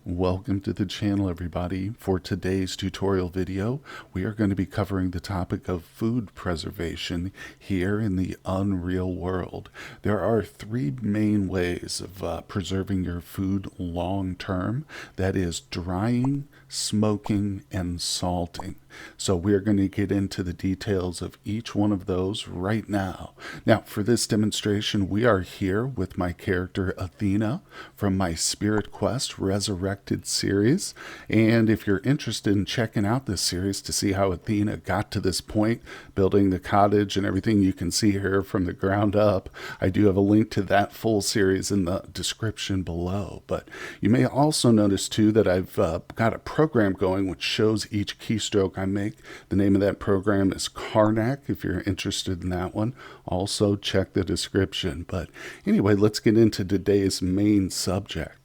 Welcome to the channel, everybody. For today's tutorial video, we are going to be covering the topic of food preservation here in the UnReal world. There are three main ways of preserving your food long term. That is drying, smoking, and salting. So we're going to get into the details of each one of those right now. Now, for this demonstration, we are here with my character Athena from my Spirit Quest Resurrected series. And if you're interested in checking out this series to see how Athena got to this point, building the cottage and everything you can see here from the ground up, I do have a link to that full series in the description below. But you may also notice too that I've got a program going which shows each keystroke I make. The name of that program is Karnak if you're interested in that one. Also check the description. But anyway, let's get into today's main subject.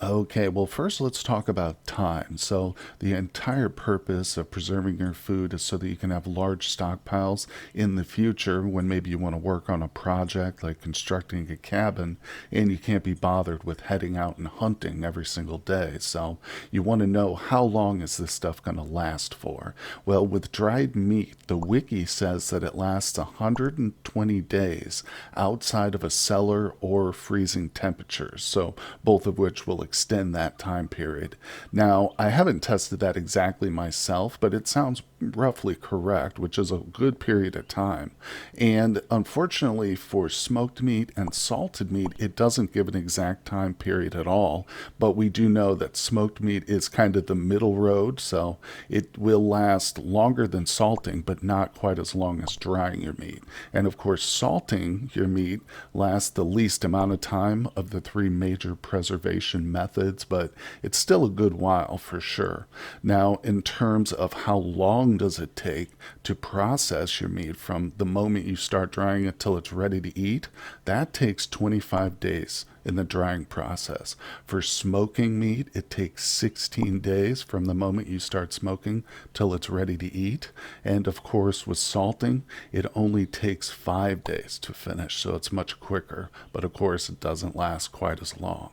Okay, well, first let's talk about time. So, the entire purpose of preserving your food is so that you can have large stockpiles in the future when maybe you want to work on a project like constructing a cabin and you can't be bothered with heading out and hunting every single day. So, you want to know how long is this stuff going to last for? Well, with dried meat, the wiki says that it lasts 120 days outside of a cellar or freezing temperatures. So, both of which will extend that time period. Now, I haven't tested that exactly myself, but it sounds roughly correct, which is a good period of time. And unfortunately, for smoked meat and salted meat, it doesn't give an exact time period at all. But we do know that smoked meat is kind of the middle road, so it will last longer than salting, but not quite as long as drying your meat. And of course, salting your meat lasts the least amount of time of the three major preservation methods, but it's still a good while for sure. Now, in terms of how long does it take to process your meat from the moment you start drying it till it's ready to eat, that takes 25 days in the drying process. For smoking meat, it takes 16 days from the moment you start smoking till it's ready to eat. And of course, with salting, it only takes 5 days to finish, so it's much quicker. But of course, it doesn't last quite as long.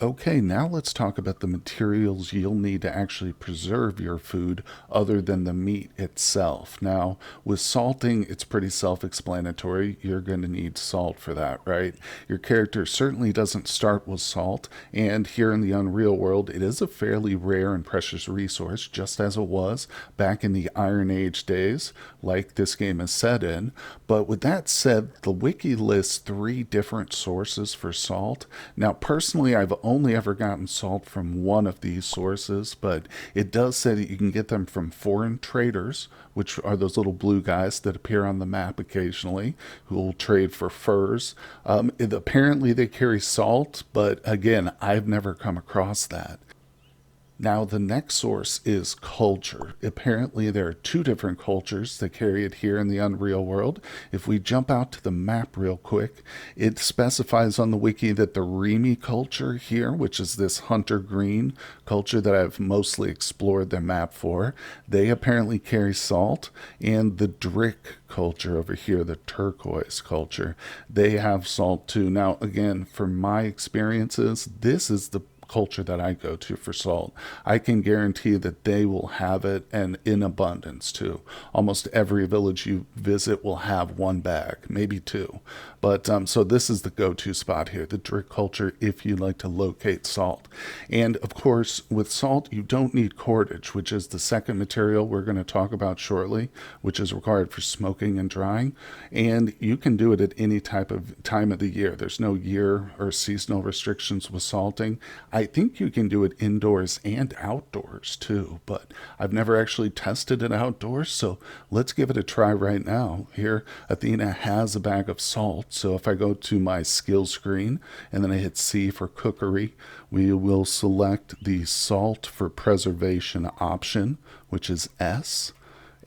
Okay, now let's talk about the materials you'll need to actually preserve your food other than the meat itself. Now, with salting, it's pretty self-explanatory. You're going to need salt for that, right? Your character certainly doesn't start with salt, and here in the UnReal world, it is a fairly rare and precious resource, just as it was back in the Iron Age days, like this game is set in. But with that said, the wiki lists 3 different sources for salt. Now, personally, I've only ever gotten salt from one of these sources, but it does say that you can get them from foreign traders, which are those little blue guys that appear on the map occasionally, who will trade for furs. Apparently they carry salt, but again, I've never come across that. Now, the next source is culture. Apparently, there are 2 different cultures that carry it here in the UnReal world. If we jump out to the map real quick, it specifies on the wiki that the Remy culture here, which is this hunter green culture that I've mostly explored the map for, they apparently carry salt. And the Drick culture over here, the turquoise culture, they have salt too. Now, again, from my experiences, this is the culture that I go to for salt. I can guarantee that they will have it, and in abundance too. Almost every village you visit will have 1 bag, maybe 2. But so this is the go-to spot here, the Drick culture, if you like to locate salt. And of course, with salt, you don't need cordage, which is the second material we're going to talk about shortly, which is required for smoking and drying. And you can do it at any type of time of the year. There's no year or seasonal restrictions with salting. I think you can do it indoors and outdoors too, but I've never actually tested it outdoors, so let's give it a try right now. Here, Athena has a bag of salt, so if I go to my skill screen and then I hit C for cookery, we will select the salt for preservation option, which is S.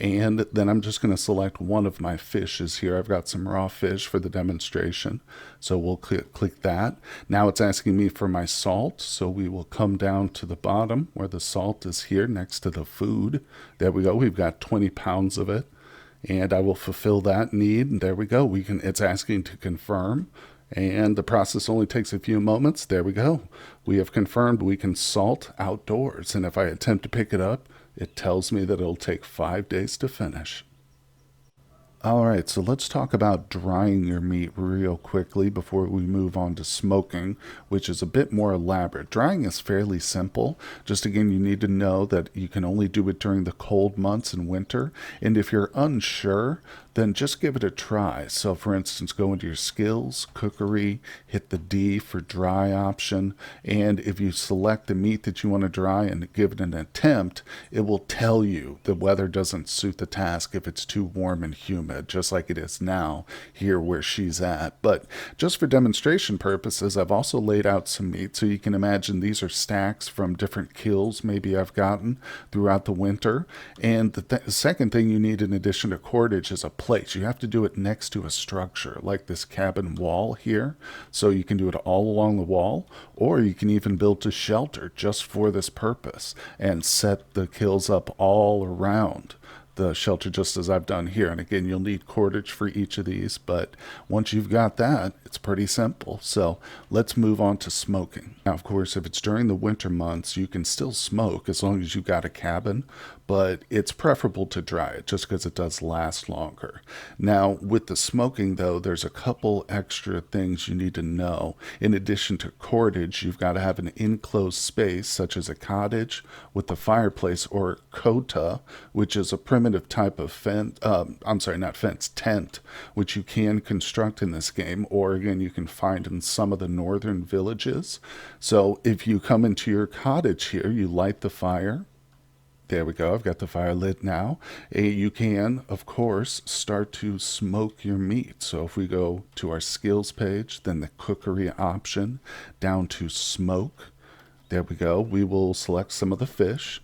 And then I'm just going to select one of my fishes here. I've got some raw fish for the demonstration. So we'll click that. Now it's asking me for my salt. So we will come down to the bottom where the salt is here next to the food. There we go. We've got 20 pounds of it. And I will fulfill that need. And there we go. It's asking to confirm. And the process only takes a few moments. There we go. We have confirmed we can salt outdoors. And if I attempt to pick it up, it tells me that it'll take 5 days to finish. All right, so let's talk about drying your meat real quickly before we move on to smoking, which is a bit more elaborate. Drying is fairly simple. Just again, you need to know that you can only do it during the cold months in winter. And if you're unsure, then just give it a try. So, for instance, go into your skills, cookery, hit the D for dry option, and if you select the meat that you want to dry and give it an attempt, it will tell you the weather doesn't suit the task if it's too warm and humid, just like it is now here where she's at. But just for demonstration purposes, I've also laid out some meat, so you can imagine these are stacks from different kills maybe I've gotten throughout the winter. And the second thing you need in addition to cordage is a place. You have to do it next to a structure like this cabin wall here. So you can do it all along the wall, or you can even build a shelter just for this purpose and set the kills up all around the shelter just as I've done here. And again, you'll need cordage for each of these, but once you've got that, it's pretty simple. So let's move on to smoking. Now, of course, if it's during the winter months, you can still smoke as long as you've got a cabin, but it's preferable to dry it just because it does last longer. Now, with the smoking though, there's a couple extra things you need to know. In addition to cordage, you've got to have an enclosed space such as a cottage with a fireplace, or kota, which is a primitive type of fence, not fence, tent, which you can construct in this game, or again, you can find in some of the northern villages. So if you come into your cottage here, you light the fire. There we go. I've got the fire lit now. You can, of course, start to smoke your meat. So if we go to our skills page, then the cookery option, down to smoke. There we go. We will select some of the fish.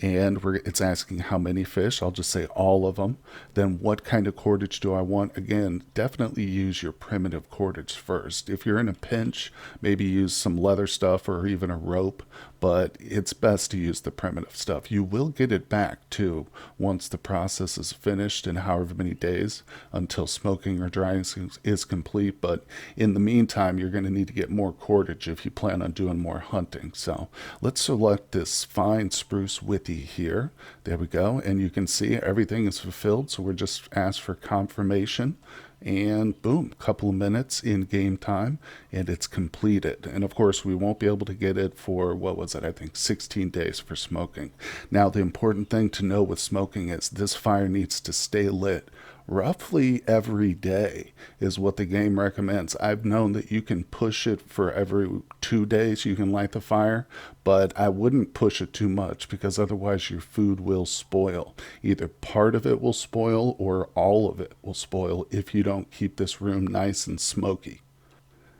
And it's asking how many fish. I'll just say all of them. Then what kind of cordage do I want? Again, definitely use your primitive cordage first. If you're in a pinch, maybe use some leather stuff or even a rope, but it's best to use the primitive stuff. You will get it back too once the process is finished in however many days until smoking or drying is complete. But in the meantime, you're going to need to get more cordage if you plan on doing more hunting. So let's select this fine spruce with here. There we go. And you can see everything is fulfilled. So we're just asked for confirmation, and boom, a couple of minutes in game time and it's completed. And of course, we won't be able to get it for, what was it? I think 16 days for smoking. Now, the important thing to know with smoking is this fire needs to stay lit roughly every day is what the game recommends. I've known that you can push it for every 2 days you can light the fire, but I wouldn't push it too much because otherwise your food will spoil. Either part of it will spoil or all of it will spoil if you don't keep this room nice and smoky.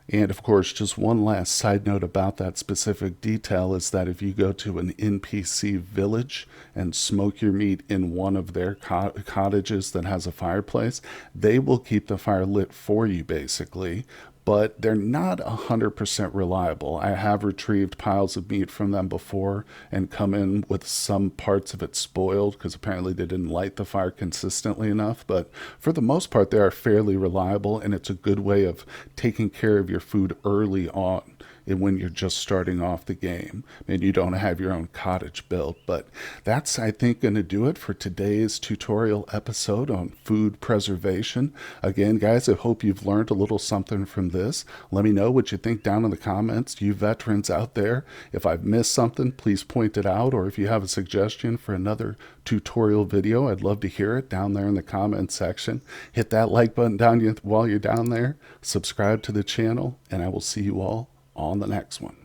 And of course, just one last side note about that specific detail is that if you go to an NPC village and smoke your meat in one of their cottages that has a fireplace, they will keep the fire lit for you basically, but they're not 100% reliable. I have retrieved piles of meat from them before and come in with some parts of it spoiled because apparently they didn't light the fire consistently enough. But for the most part, they are fairly reliable, and it's a good way of taking care of your food early on and when you're just starting off the game and you don't have your own cottage built. But that's, I think, going to do it for today's tutorial episode on food preservation. Again, guys, I hope you've learned a little something from this. Let me know what you think down in the comments. You veterans out there, if I've missed something, please point it out, or if you have a suggestion for another tutorial video, I'd love to hear it down there in the comments section. Hit that like button while you're down there, subscribe to the channel, and I will see you all on the next one.